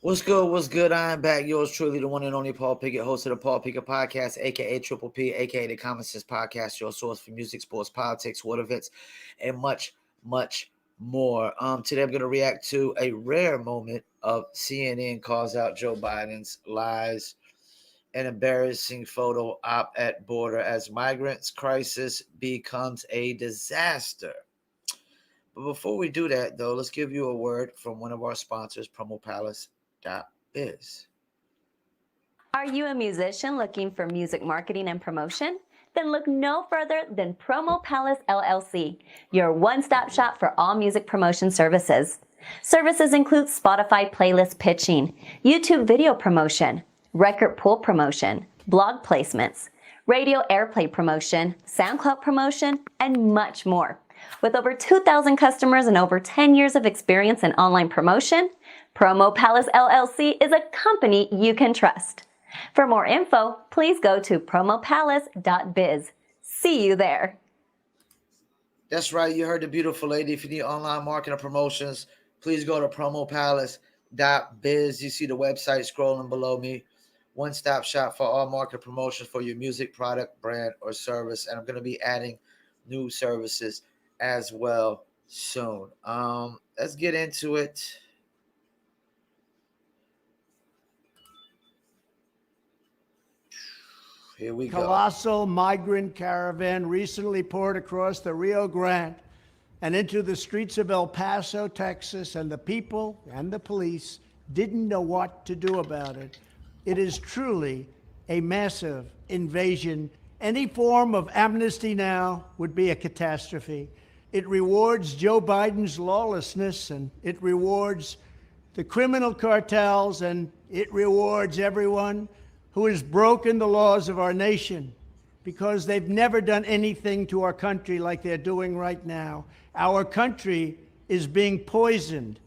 What's good? What's good? I am back. Yours truly, the one and only Paul Pickett, host of the Paul Pickett Podcast, aka Triple P, aka the Common Sense Podcast, your source for music, sports, politics, world events, and much, much more. Today I'm going to react to a rare moment of CNN calls out Joe Biden's lies, an embarrassing photo op at border as migrants crisis becomes a disaster. But before we do that, though, let's give you a word from one of our sponsors, promopalace.biz. Are you a musician looking for music marketing and promotion? Then look no further than Promo Palace LLC, your one-stop shop for all music promotion services. Services include Spotify playlist pitching, YouTube video promotion, record pool promotion, blog placements, radio airplay promotion, SoundCloud promotion, and much more. With over 2,000 customers and over 10 years of experience in online promotion, Promo Palace LLC is a company you can trust. For more info, please go to promopalace.biz. See you there. That's right. You heard the beautiful lady. If you need online marketing or promotions, please go to promopalace.biz. You see the website scrolling below me. One-stop shop for all market promotions for your music, product, brand, or service. And I'm going to be adding new services as well soon. Let's get into it. Here we go. Colossal migrant caravan recently poured across the Rio Grande and into the streets of El Paso, Texas, and the people and the police didn't know what to do about it. It is truly a massive invasion. Any form of amnesty now would be a catastrophe. It rewards Joe Biden's lawlessness, and it rewards the criminal cartels, and it rewards everyone who has broken the laws of our nation, because they've never done anything to our country like they're doing right now. Our country is being poisoned.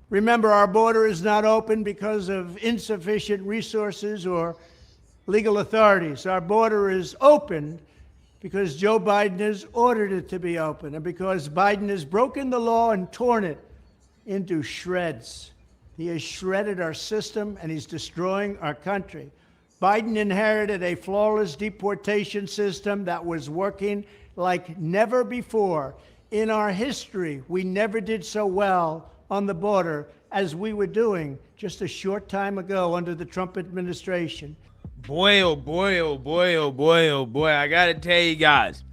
Remember, our border is not open because of insufficient resources or legal authorities. Our border is open because Joe Biden has ordered it to be open, and because Biden has broken the law and torn it into shreds. He has shredded our system, and he's destroying our country. Biden inherited a flawless deportation system that was working like never before. In our history, we never did so well on the border as we were doing just a short time ago under the Trump administration. Boy, oh boy, oh boy, oh boy, oh boy. I gotta tell you guys,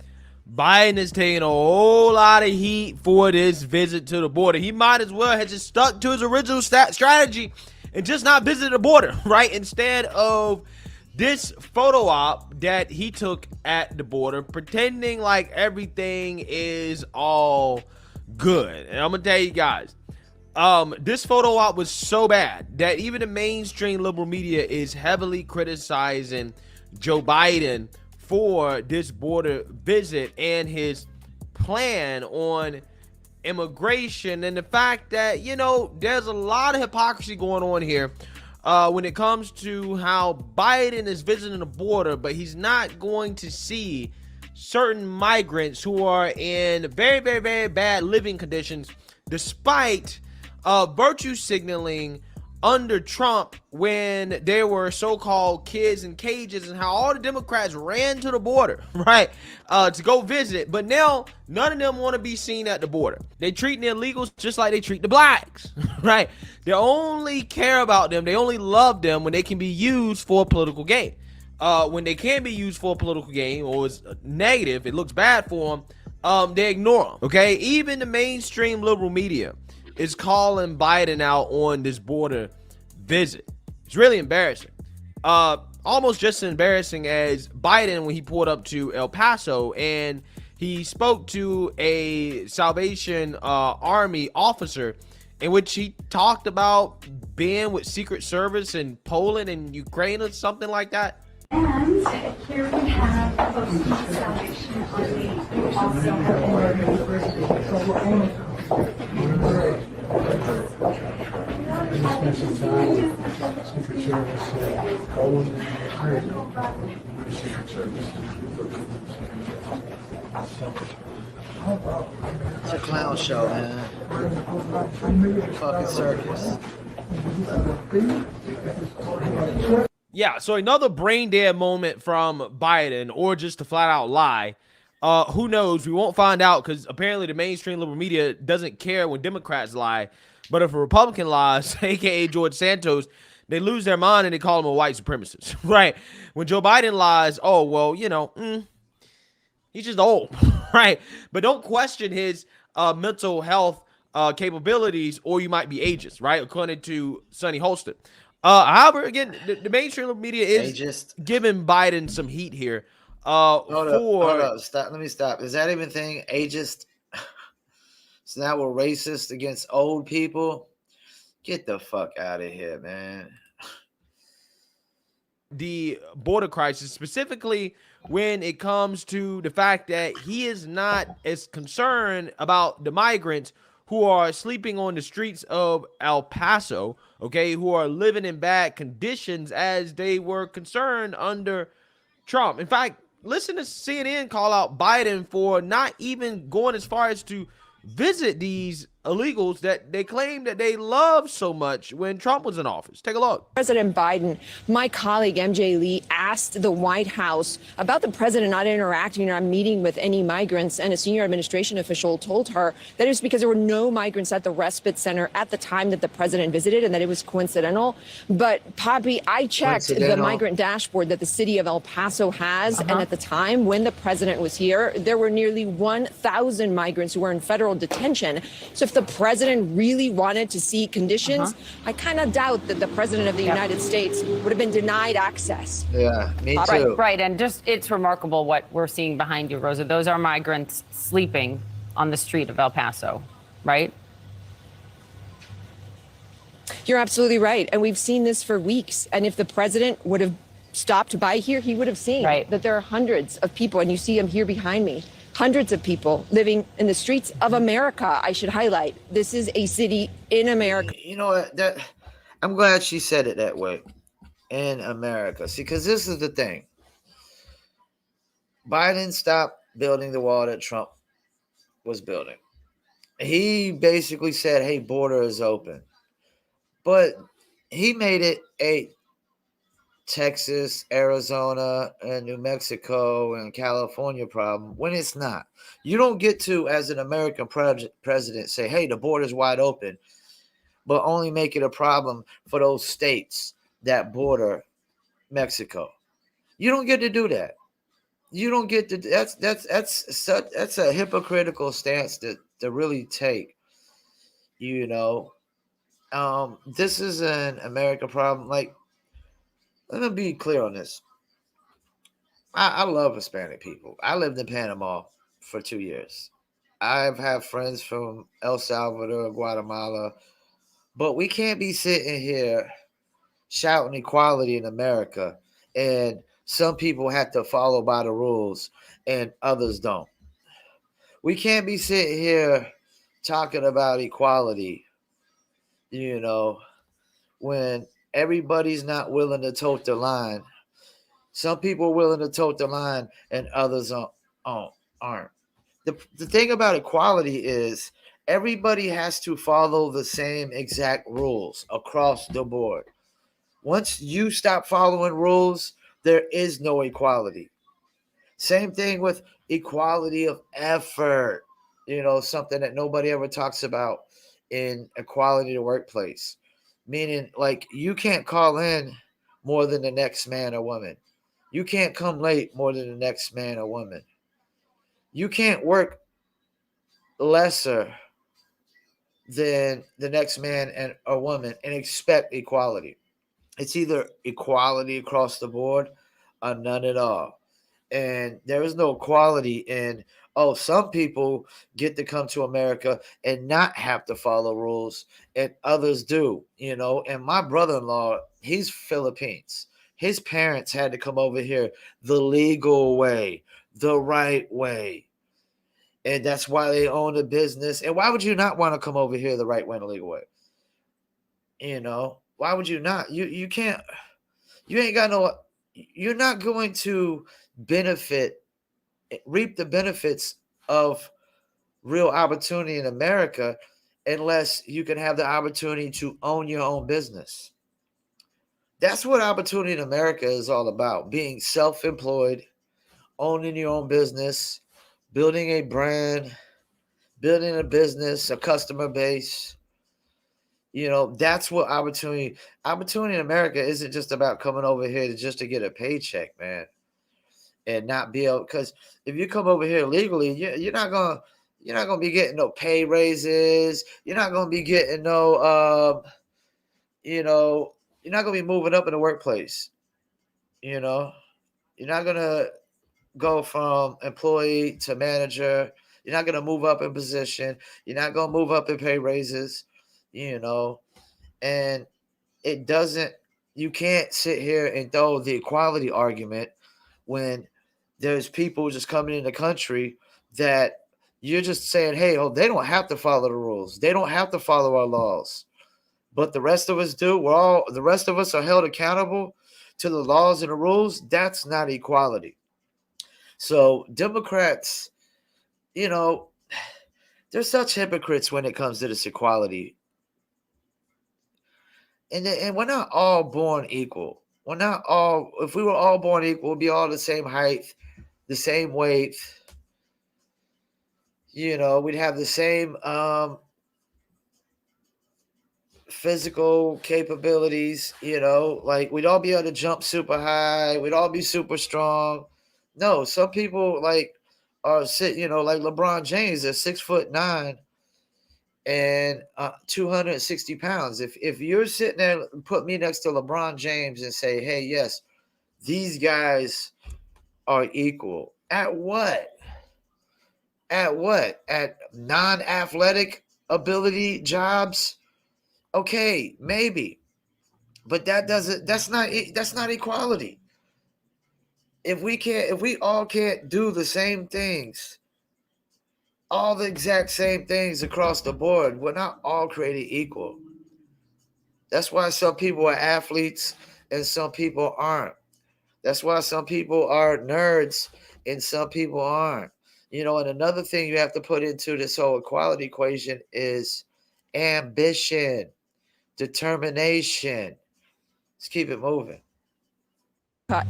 Biden is taking a whole lot of heat for this visit to the border. He might as well have just stuck to his original strategy and just not visit the border, right? Instead of this photo op that he took at the border, pretending like everything is all good. And I'm gonna tell you guys, this photo op was so bad that even the mainstream liberal media is heavily criticizing Joe Biden for this border visit and his plan on immigration, and the fact that, you know, there's a lot of hypocrisy going on here when it comes to how Biden is visiting the border, but he's not going to see certain migrants who are in very, very, very bad living conditions, despite virtue signaling under Trump when there were so-called kids in cages, and how all the Democrats ran to the border, right, to go visit. But now none of them want to be seen at the border. They treat the illegals just like they treat the blacks, right? They only care about them. They only love them when they can be used for a political gain. When they can be used for a political gain, or it's negative, it looks bad for them, they ignore them, okay? Even the mainstream liberal media is calling Biden out on this border visit. It's really embarrassing. Almost just as embarrassing as Biden when he pulled up to El Paso and he spoke to a Salvation Army officer, in which he talked about being with Secret Service in Poland and Ukraine or something like that. And here we have folks from the Salvation Army who also It's a clown show, man. Fucking circus. Yeah, so another brain dead moment from Biden, or just to flat out lie. Who knows? We won't find out, because apparently the mainstream liberal media doesn't care when Democrats lie. But if a Republican lies, aka George Santos, they lose their mind and they call him a white supremacist, right? When Joe Biden lies, oh well, he's just old, right? But don't question his mental health capabilities, or you might be ageist, right? According to Sonny Holston. However, again, the mainstream media is Ageist. giving Biden some heat here. Hold For up, stop. Let me stop. Is that even thing ageist? So now we're racist against old people. Get the fuck out of here, man. the border crisis, specifically when it comes to the fact that he is not as concerned about the migrants who are sleeping on the streets of El Paso, okay, who are living in bad conditions as they were concerned under Trump. In fact, listen to CNN call out Biden for not even going as far as to visit these illegals that they claim that they loved so much when Trump was in office. Take a look. President Biden, my colleague MJ Lee asked the White House about the president not interacting or not meeting with any migrants, and a senior administration official told her that it was because there were no migrants at the respite center at the time that the president visited, and that it was coincidental. But Poppy, I checked the migrant dashboard that the city of El Paso has, and at the time when the president was here, there were nearly 1,000 migrants who were in federal detention. So if the president really wanted to see conditions, I kind of doubt that the president of the United States would have been denied access. Yeah, me too. Right. And just, it's remarkable what we're seeing behind you, Rosa. Those are migrants sleeping on the street of El Paso, right? You're absolutely right. And we've seen this for weeks. And if the president would have stopped by here, he would have seen that there are hundreds of people, and you see them here behind me, hundreds of people living in the streets of America. I should highlight, this is a city in America. You know what? I'm glad she said it that way. In America. See, because this is the thing. Biden stopped building the wall that Trump was building. He basically said, hey, border is open. But he made it a Texas, Arizona, and New Mexico and California problem when it's not. You don't get to, as an American president, say, hey, the border's wide open, but only make it a problem for those states that border Mexico. You don't get to do that. You don't get to. That's a hypocritical stance to really take. You know, this is an American problem. Like, let me be clear on this. I love Hispanic people. I lived in Panama for 2 years. I've had friends from El Salvador, Guatemala, but we can't be sitting here shouting equality in America, and some people have to follow by the rules and others don't. We can't be sitting here talking about equality, when everybody's not willing to tote the line. Some people are willing to tote the line and others aren't. The thing about equality is everybody has to follow the same exact rules across the board. Once you stop following rules, there is no equality. Same thing with equality of effort, something that nobody ever talks about in equality in the workplace. Meaning, like, you can't call in more than the next man or woman. You can't come late more than the next man or woman. You can't work lesser than the next man and or woman and expect equality. It's either equality across the board or none at all. And there is no equality in, some people get to come to America and not have to follow rules, and others do, And my brother-in-law, he's Philippines. His parents had to come over here the legal way, the right way. And that's why they own a business. And why would you not want to come over here the right way and the legal way? Why would you not? You can't, you're not going to reap the benefits of real opportunity in America unless you can have the opportunity to own your own business. That's what opportunity in America is all about: being self-employed, owning your own business, building a brand, building a business, a customer base. That's what opportunity in America isn't just about coming over here just to get a paycheck, man, and not be able, because if you come over here legally, you're not gonna be getting no pay raises. You're not gonna be getting no you're not gonna be moving up in the workplace. You're not gonna go from employee to manager. You're not gonna move up in position. You're not gonna move up in pay raises. And it doesn't. You can't sit here and throw the equality argument when there's people just coming in the country that you're just saying, hey, they don't have to follow the rules. They don't have to follow our laws. But the rest of us do. The rest of us are held accountable to the laws and the rules. That's not equality. So Democrats, they're such hypocrites when it comes to this equality. And we're not all born equal. We're not all. If we were all born equal, we'd be all the same height, the same weight. We'd have the same physical capabilities. Like we'd all be able to jump super high. We'd all be super strong. No, some people like like LeBron James is 6'9" and 260 pounds. If you're sitting there, put me next to LeBron James and say, hey, yes, these guys are equal. At what? At what? At non-athletic ability jobs? Okay, maybe. But that's not equality. If we all can't do the same things, all the exact same things across the board, we're not all created equal. That's why some people are athletes and some people aren't. That's why some people are nerds and some people aren't. And another thing you have to put into this whole equality equation is ambition, determination. Let's keep it moving.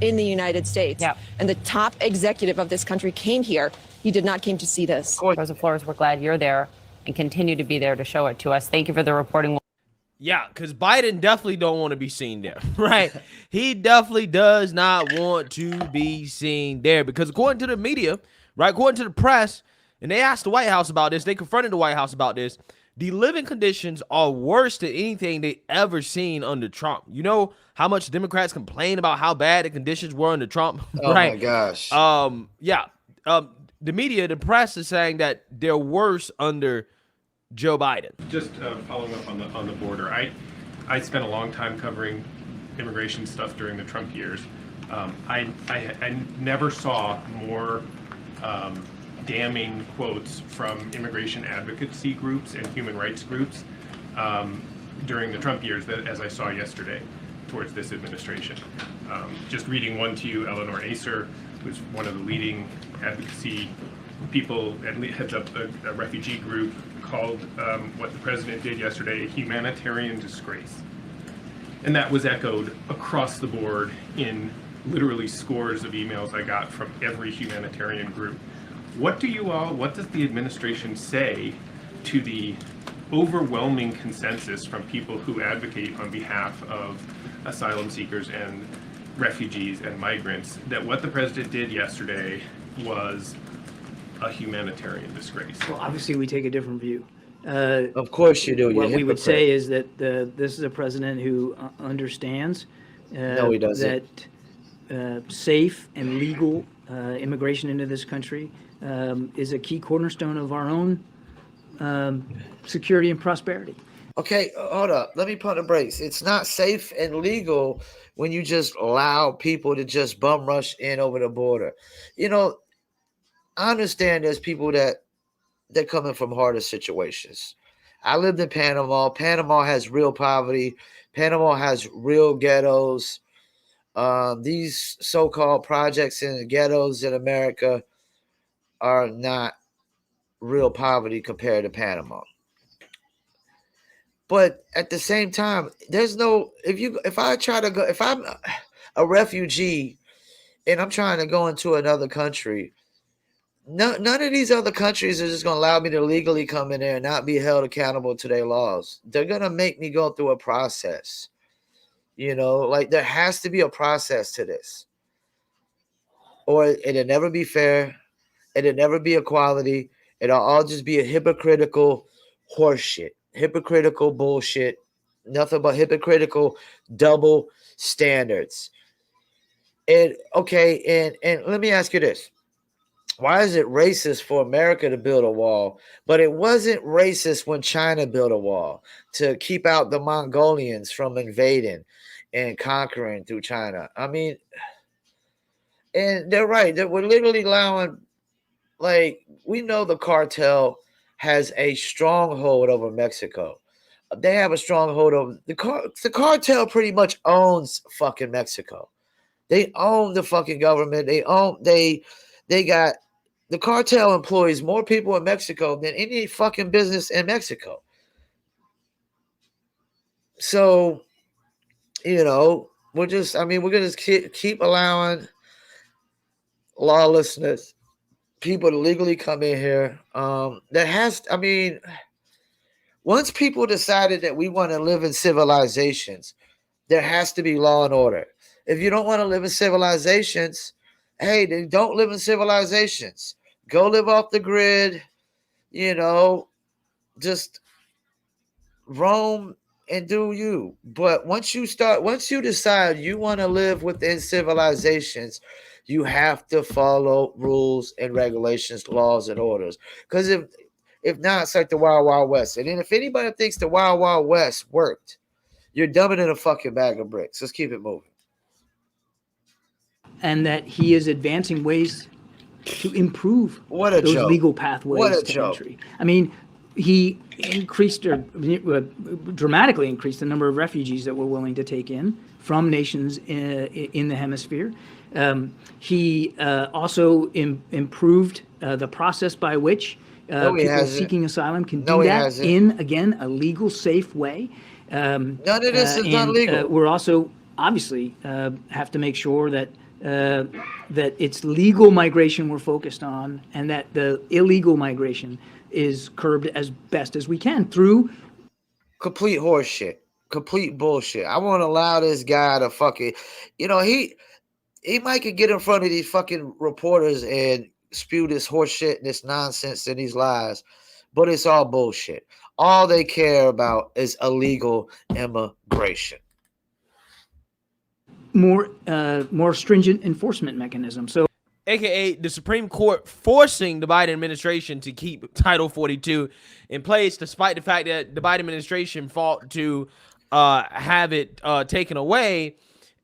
In the United States. Yep. And the top executive of this country came here. He did not came to see this. Rosa Flores, we're glad you're there and continue to be there to show it to us. Thank you for the reporting. Yeah, because Biden definitely don't want to be seen there, right? He definitely does not want to be seen there because according to the media, right, according to the press, and they asked the White House about this, they confronted the White House about this, the living conditions are worse than anything they ever seen under Trump. You know how much Democrats complain about how bad the conditions were under Trump? Oh, right? my gosh. The media, the press is saying that they're worse under Joe Biden. Just following up on the border, I spent a long time covering immigration stuff during the Trump years. I never saw more damning quotes from immigration advocacy groups and human rights groups during the Trump years as I saw yesterday towards this administration. Just reading one to you, Eleanor Acer, who's one of the leading advocacy people, heads up a refugee group, called what the president did yesterday a humanitarian disgrace. And that was echoed across the board in literally scores of emails I got from every humanitarian group. What does the administration say to the overwhelming consensus from people who advocate on behalf of asylum seekers and refugees and migrants that what the president did yesterday was a humanitarian disgrace? Well, obviously, we take a different view. Of course you do. What we would say is that this is a president who understands No, he doesn't. that safe and legal immigration into this country is a key cornerstone of our own security and prosperity. Okay, hold up. Let me put the brakes. It's not safe and legal when you just allow people to just bum rush in over the border. I understand there's people that they're coming from harder situations. I lived in Panama. Panama has real poverty. Panama has real ghettos. These so-called projects in the ghettos in America are not real poverty compared to Panama. But at the same time, there's no if I try to go if I'm a refugee and I'm trying to go into another country, none of these other countries are just going to allow me to legally come in there and not be held accountable to their laws. They're going to make me go through a process. You know, like there has to be a process to this, or it'll never be fair. It'll never be equality. It'll all just be a hypocritical horseshit, hypocritical bullshit, nothing but hypocritical double standards. And okay, and let me ask you this. Why is it racist for America to build a wall, but it wasn't racist when China built a wall to keep out the Mongolians from invading and conquering through China? I mean, and they're right. That we're literally allowing, like, we know the cartel has a stronghold over Mexico. They have a stronghold over the cartel pretty much owns fucking Mexico. They own the fucking government. They got the cartel employs more people in Mexico than any fucking business in Mexico. So, you know, we're gonna keep allowing lawlessness, people to legally come in here. Once people decided that we want to live in civilizations, there has to be law and order. If you don't want to live in civilizations, hey, then don't live in civilizations. Go live off the grid, you know, just roam and do you. But once you decide you want to live within civilizations, you have to follow rules and regulations, laws and orders. Because if not, it's like the Wild Wild West. And then if anybody thinks the Wild Wild West worked, you're dumbing in a fucking bag of bricks. Let's keep it moving. And that he is advancing ways to improve those legal pathways to entry. I mean, he increased or dramatically increased the number of refugees that we're willing to take in from nations in the hemisphere. He also improved the process by which people seeking asylum can do that in, again, a legal, safe way. None of this is done legal. We're also obviously have to make sure that that it's legal migration we're focused on, and that the illegal migration is curbed as best as we can through complete horseshit, complete bullshit. I won't allow this guy to fucking, you know, he might could get in front of these fucking reporters and spew this horseshit and this nonsense and these lies, but it's all bullshit. All they care about is illegal immigration. More stringent enforcement mechanism. So, AKA the Supreme Court forcing the Biden administration to keep Title 42 in place, despite the fact that the Biden administration fought to have it taken away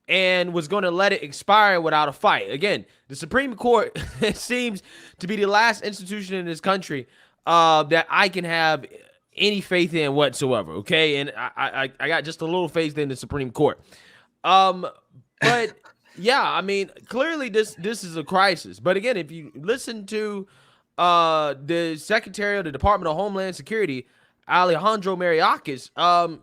and was going to let it expire without a fight. Again, the Supreme Court seems to be the last institution in this country that I can have any faith in whatsoever. Okay, and I got just a little faith in the Supreme Court. But yeah, I mean, clearly this is a crisis. But again, if you listen to the Secretary of the Department of Homeland Security, Alejandro Mayorkas,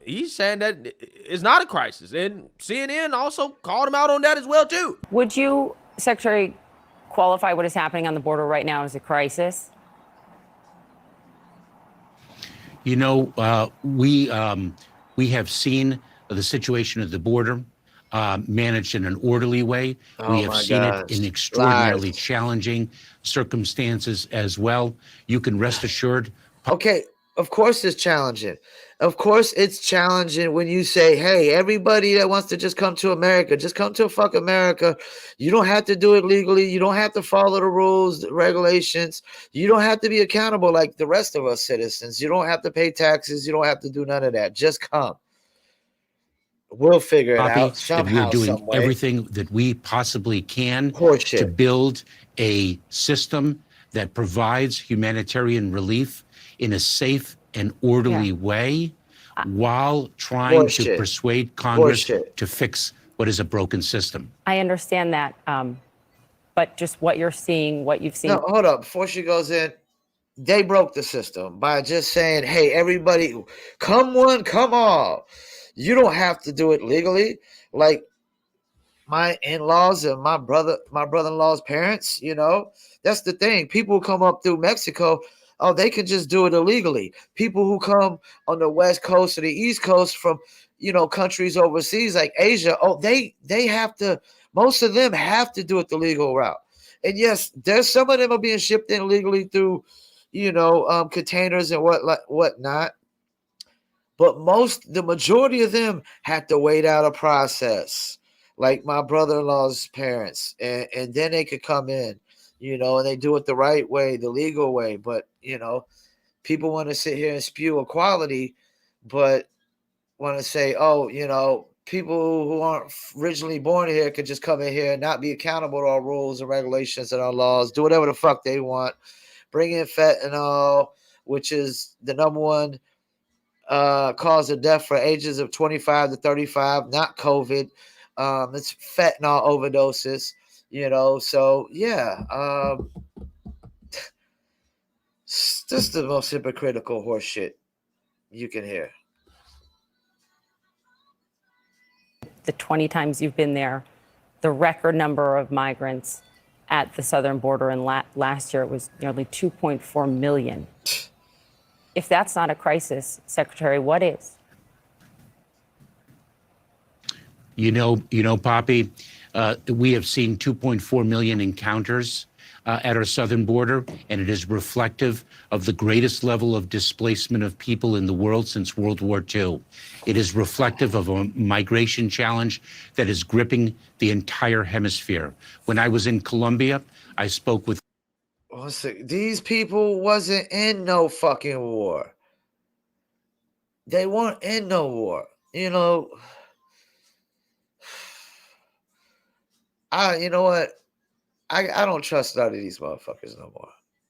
he's saying that it's not a crisis, and CNN also called him out on that as well too. Would you, Secretary, qualify what is happening on the border right now as a crisis? You know, we have seen the situation at the border managed in an orderly way. We have seen it in extraordinarily challenging circumstances as well. You can rest assured. Okay, of course it's challenging. Of course it's challenging when you say, hey, everybody that wants to just come to America, just come to fuck America. You don't have to do it legally. You don't have to follow the rules, the regulations. You don't have to be accountable like the rest of us citizens. You don't have to pay taxes. You don't have to do none of that. Just come. We'll figure it out somehow, we're doing everything that we possibly can to build a system that provides humanitarian relief in a safe and orderly way while trying to persuade Congress to fix what is a broken system. I understand that, but just what you're seeing, what you've seen. No, hold up. Before she goes in, they broke the system by just saying, hey, everybody, come one, come all. You don't have to do it legally. Like my in-laws and my brother-in-law's parents, that's the thing. People who come up through Mexico, oh, they can just do it illegally. People who come on the West Coast or the East Coast from, countries overseas like Asia, oh, they have to, most of them have to do it the legal route. And yes, there's some of them are being shipped in illegally through, containers and whatnot. But the majority of them had to wait out a process, like my brother-in-law's parents, and then they could come in, and they do it the right way, the legal way. But people want to sit here and spew equality, but want to say, oh, people who aren't originally born here could just come in here and not be accountable to our rules and regulations and our laws, do whatever the fuck they want, bring in fentanyl, which is the number one cause of death for ages of 25 to 35, not COVID. It's fentanyl overdoses, so yeah. It's just the most hypocritical horse shit you can hear. The 20 times you've been there, the record number of migrants at the southern border, and last year it was nearly 2.4 million. If that's not a crisis, Secretary, what is? Poppy, we have seen 2.4 million encounters at our southern border, and it is reflective of the greatest level of displacement of people in the world since World War II. It is reflective of a migration challenge that is gripping the entire hemisphere. When I was in Colombia, I spoke with... These people wasn't in no fucking war. They weren't in no war. You know what? I don't trust none of these motherfuckers no more.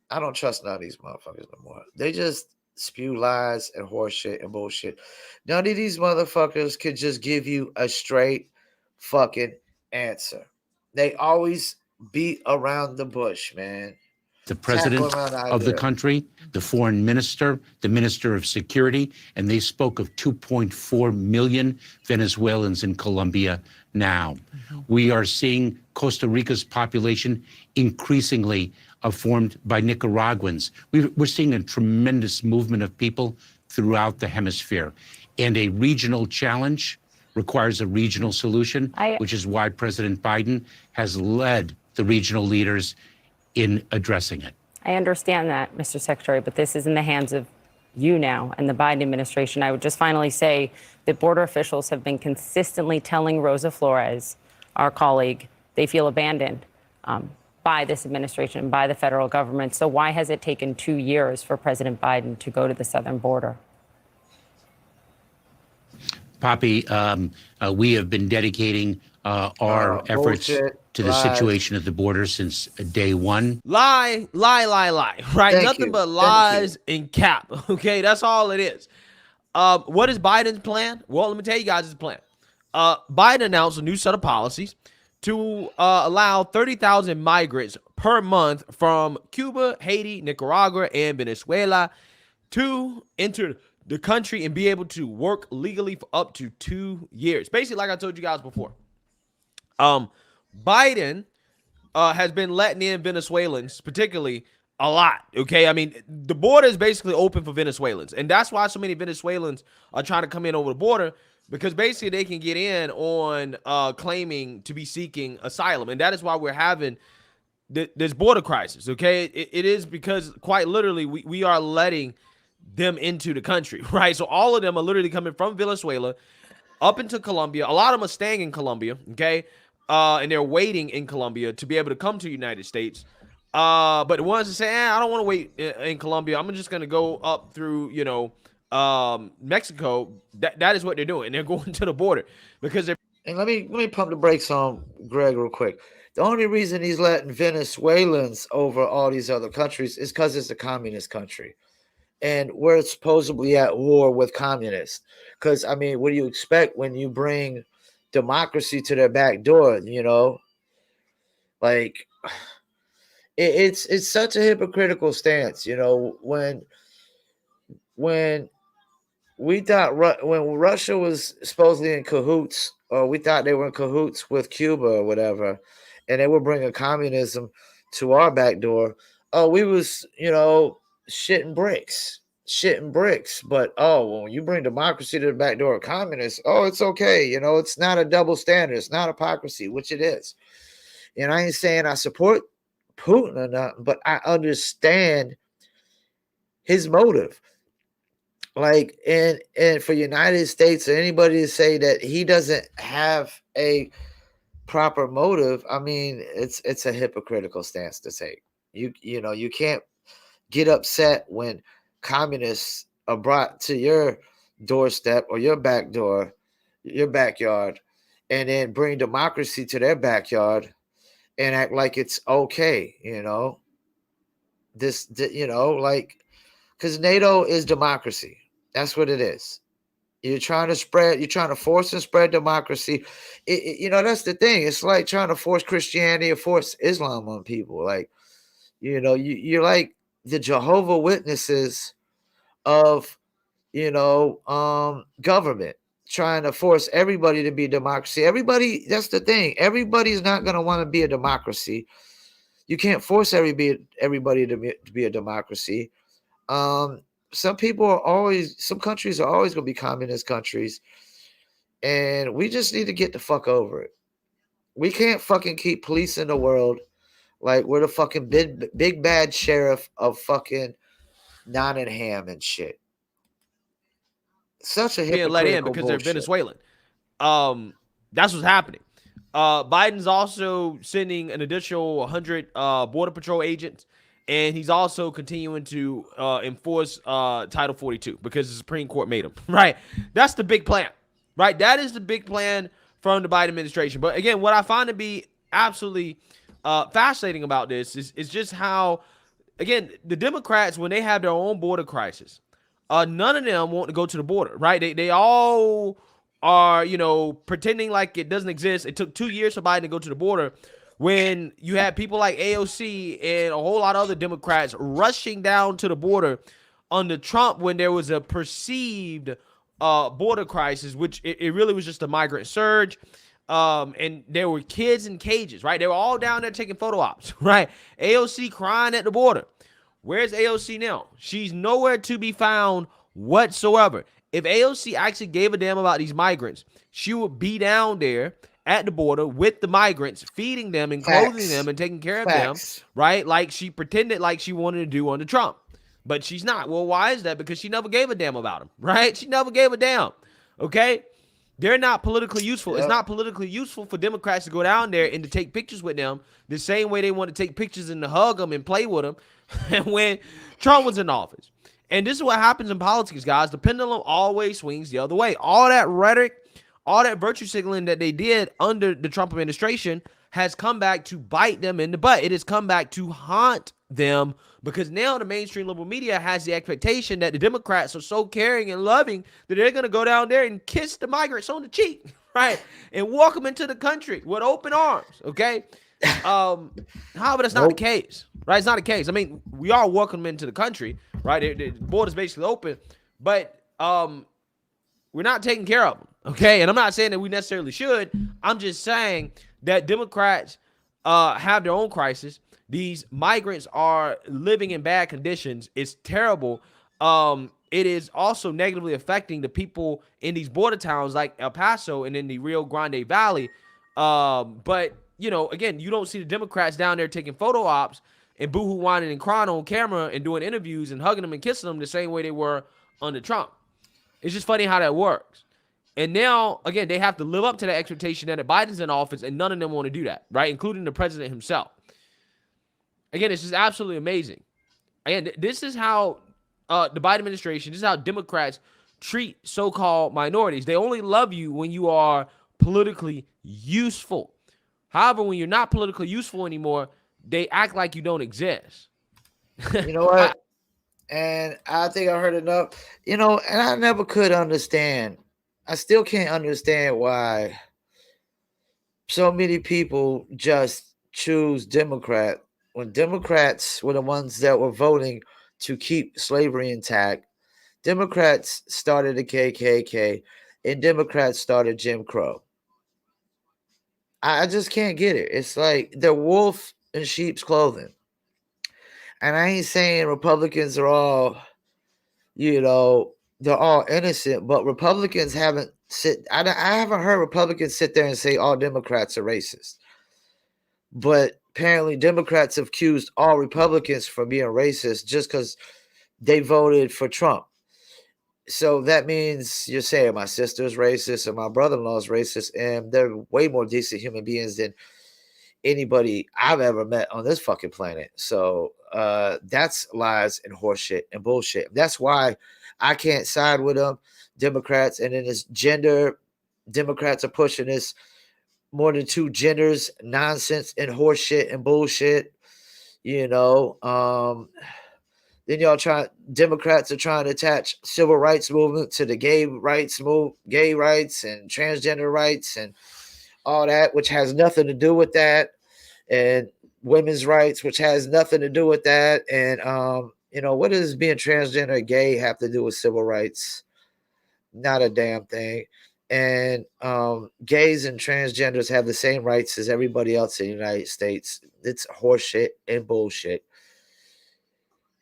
I don't trust none of these motherfuckers no more. They just spew lies and horseshit and bullshit. None of these motherfuckers could just give you a straight fucking answer. They always beat around the bush, man. The president of the country, the foreign minister, the minister of security, and they spoke of 2.4 million Venezuelans in Colombia now. We are seeing Costa Rica's population increasingly formed by Nicaraguans. We're seeing a tremendous movement of people throughout the hemisphere. And a regional challenge requires a regional solution, which is why President Biden has led the regional leaders in addressing it. I understand that, Mr. Secretary, but this is in the hands of you now and the Biden administration. I would just finally say that border officials have been consistently telling Rosa Flores, our colleague, they feel abandoned by this administration and by the federal government. So why has it taken 2 years for President Biden to go to the southern border? Poppy, we have been dedicating our efforts to the situation at the border since day one. Lie, right? Nothing but lies and cap. Okay, that's all it is. What is Biden's plan? Well, let me tell you guys his plan. Biden announced a new set of policies to allow 30,000 migrants per month from Cuba, Haiti, Nicaragua, and Venezuela to enter the country and be able to work legally for up to 2 years. Basically, like I told you guys before. Biden has been letting in Venezuelans, particularly, a lot. Okay, I mean, the border is basically open for Venezuelans, and that's why so many Venezuelans are trying to come in over the border, because basically they can get in on claiming to be seeking asylum, and that is why we're having this border crisis. Okay, it is because quite literally we are letting them into the country, right? So all of them are literally coming from Venezuela up into Colombia. A lot of them are staying in Colombia, okay? And they're waiting in Colombia to be able to come to the United States. But the ones that say, I don't want to wait in Colombia, I'm just going to go up through, Mexico. That is what they're doing. They're going to the border because they're... And let me pump the brakes on Greg real quick. The only reason he's letting Venezuelans over all these other countries is because it's a communist country. And we're supposedly at war with communists. Because, I mean, what do you expect when you bring democracy to their back door, Like, it's such a hypocritical stance, you know, when we thought when Russia was supposedly in cahoots, or we thought they were in cahoots with Cuba or whatever, and they were bringing communism to our back door. Oh, we was, you know, shitting bricks. But when you bring democracy to the back door of communists, oh, it's okay. You know, it's not a double standard. It's not hypocrisy, which it is. And I ain't saying I support Putin or not, but I understand his motive. Like, and for United States or anybody to say that he doesn't have a proper motive, I mean, it's a hypocritical stance to take. You know, you can't get upset when communists are brought to your doorstep or your back door, your backyard, and then bring democracy to their backyard and act like it's okay, you know. You know, like, because NATO is democracy. That's what it is. You're trying to force and spread democracy. You know, that's the thing. It's like trying to force Christianity or force Islam on people. Like, you know, you're like the Jehovah Witnesses of, you know, government, trying to force everybody to be democracy. Everybody, that's the thing. Everybody's not going to want to be a democracy. You can't force everybody to be a democracy. Some countries are always going to be communist countries, and we just need to get the fuck over it. We can't fucking keep policing the world like we're the fucking big bad sheriff of fucking Nottingham and shit. Such a hypocritical being let in because they're Venezuelan. That's what's happening. Biden's also sending an additional 100 Border Patrol agents, and he's also continuing to enforce Title 42 because the Supreme Court made him. Right? That's the big plan. Right? That is the big plan from the Biden administration. But again, what I find to be absolutely fascinating about this is just how, again, the Democrats, when they have their own border crisis, none of them want to go to the border. Right? They all are, you know, pretending like it doesn't exist. It took 2 years for Biden to go to the border when you had people like AOC and a whole lot of other Democrats rushing down to the border under Trump when there was a perceived border crisis, which it really was just a migrant surge. And there were kids in cages, right? They were all down there taking photo ops, right? AOC crying at the border. Where's AOC now? She's nowhere to be found whatsoever. If AOC actually gave a damn about these migrants, she would be down there at the border with the migrants, feeding them and clothing them and taking care of them, right? Like she pretended like she wanted to do under Trump. But she's not. Well, why is that? Because she never gave a damn about them, right? She never gave a damn, okay? They're not politically useful. Yep. It's not politically useful for Democrats to go down there and to take pictures with them the same way they want to take pictures and to hug them and play with them when Trump was in office. And this is what happens in politics, guys. The pendulum always swings the other way. All that rhetoric, all that virtue signaling that they did under the Trump administration has come back to bite them in the butt. It has come back to haunt them because now the mainstream liberal media has the expectation that the Democrats are so caring and loving that they're going to go down there and kiss the migrants on the cheek, right? And walk them into the country with open arms, okay? However, that's not the case, right? It's not the case. I mean, we are welcoming them into the country, right? The border's basically open, but we're not taking care of them, okay? And I'm not saying that we necessarily should. I'm just saying that Democrats have their own crisis. These migrants are living in bad conditions. It's terrible. It is also negatively affecting the people in these border towns like El Paso and in the Rio Grande Valley. But, you know, again, you don't see the Democrats down there taking photo ops and boohoo whining and crying on camera and doing interviews and hugging them and kissing them the same way they were under Trump. It's just funny how that works. And now, again, they have to live up to that expectation that Biden's in office, and none of them want to do that, right? Including the president himself. Again, it's just absolutely amazing. Again, this is how the Biden administration, this is how Democrats treat so-called minorities. They only love you when you are politically useful. However, when you're not politically useful anymore, they act like you don't exist. You know what? And I think I heard enough. You know, and I never could understand. I still can't understand why so many people just choose Democrat when Democrats were the ones that were voting to keep slavery intact, Democrats started the KKK and Democrats started Jim Crow. I just can't get it. It's like they're wolf in sheep's clothing. And I ain't saying Republicans are all, they're all innocent, but Republicans haven't I haven't heard Republicans sit there and say all Democrats are racist. But apparently Democrats have accused all Republicans for being racist just because they voted for Trump. So that means you're saying my sister's racist and my brother-in-law is racist, and they're way more decent human beings than anybody I've ever met on this fucking planet. So that's lies and horseshit and bullshit. That's why I can't side with them, Democrats. And then this gender, Democrats are pushing this more than two genders nonsense and horseshit and bullshit. Then Democrats are trying to attach civil rights movement to the gay rights and transgender rights and all that, which has nothing to do with that, and women's rights, which has nothing to do with that. And what does being transgender or gay have to do with civil rights? Not a damn thing. And gays and transgenders have the same rights as everybody else in the United States. It's horseshit and bullshit.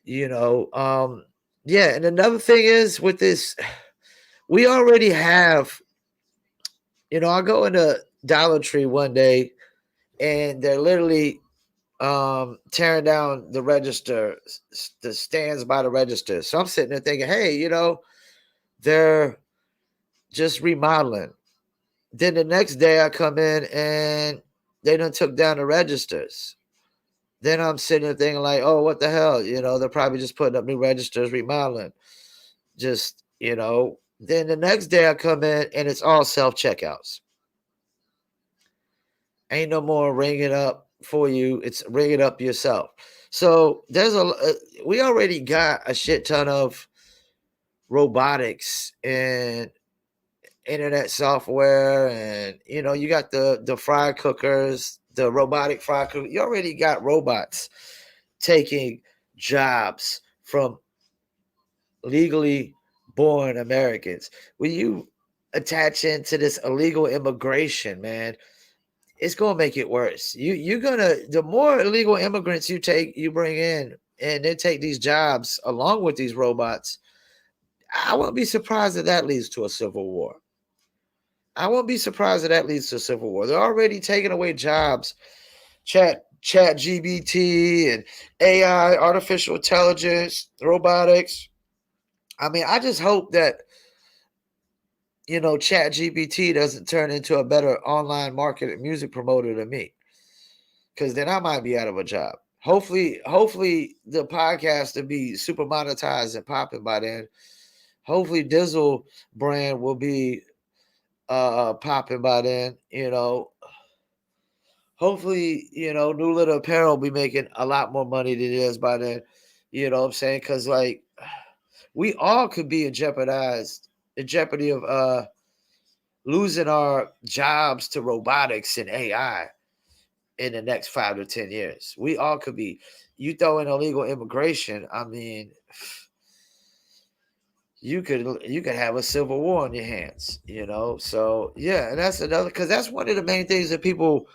Yeah, and another thing is with this, we already have, I go into Dollar Tree one day and they're literally tearing down the register, the stands by the register. So I'm sitting there thinking, hey, they're just remodeling. Then the next day I come in and they done took down the registers. Then I'm sitting there thinking like, oh, what the hell? They're probably just putting up new registers, remodeling. Just, then the next day I come in and it's all self-checkouts. Ain't no more ring it up for you. It's ring it up yourself. So we already got a shit ton of robotics and internet software, and you got the fry cookers, the robotic fry cooker. You already got robots taking jobs from legally born Americans. When you attach into this illegal immigration, man, it's gonna make it worse. The more illegal immigrants you bring in, and they take these jobs along with these robots, I won't be surprised if that leads to a civil war. I won't be surprised if that leads to a civil war. They're already taking away jobs. Chat GBT and AI, artificial intelligence, robotics. I mean, I just hope that Chat GBT doesn't turn into a better online market and music promoter than me, because then I might be out of a job. Hopefully the podcast will be super monetized and popping by then. Hopefully Dizzle brand will be popping by then. Hopefully New Little Apparel will be making a lot more money than it is by then. You know what I'm saying? Because like we all could be in jeopardy of losing our jobs to robotics and AI in the next 5 to 10 years. We all could be. You throw in illegal immigration, I mean, you could have a civil war on your hands, So yeah, and that's another, because that's one of the main things that people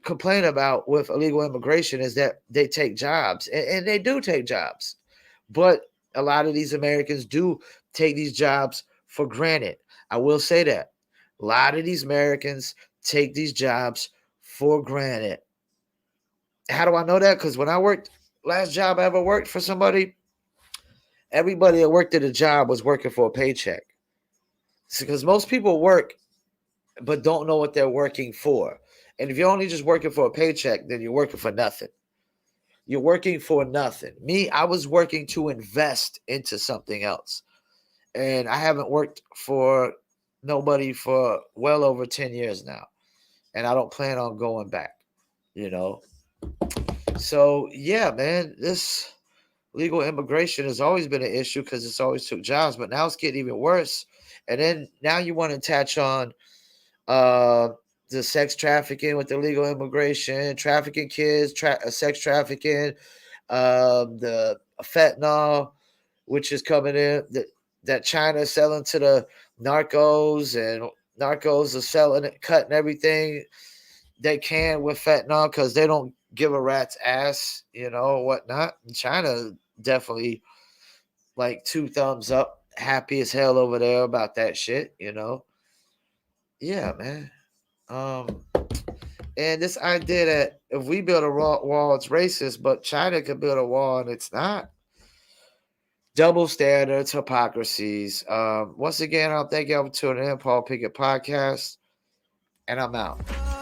complain about with illegal immigration is that they take jobs, and they do take jobs, but a lot of these Americans do take these jobs for granted. I will say that a lot of these Americans take these jobs for granted. How do I know that? Because when I worked, last job I ever worked for somebody, everybody that worked at a job was working for a paycheck. Because most people work but don't know what they're working for. And if you're only just working for a paycheck, then you're working for nothing. You're working for nothing. Me, I was working to invest into something else. And I haven't worked for nobody for well over 10 years now. And I don't plan on going back, So, yeah, man, this legal immigration has always been an issue because it's always took jobs, but now it's getting even worse. And then now you want to attach on the sex trafficking with illegal immigration, trafficking kids, sex trafficking, the fentanyl, which is coming in, that China is selling to the narcos, and narcos are selling it, cutting everything they can with fentanyl because they don't give a rat's ass, whatnot. And China definitely like 2 thumbs up, happy as hell over there about that shit, Yeah, man. And this idea that if we build a wall, it's racist, but China could build a wall and it's not. Double standards, hypocrisies. Once again, I'll thank you for tuning in, Paul Pickett Podcast, and I'm out.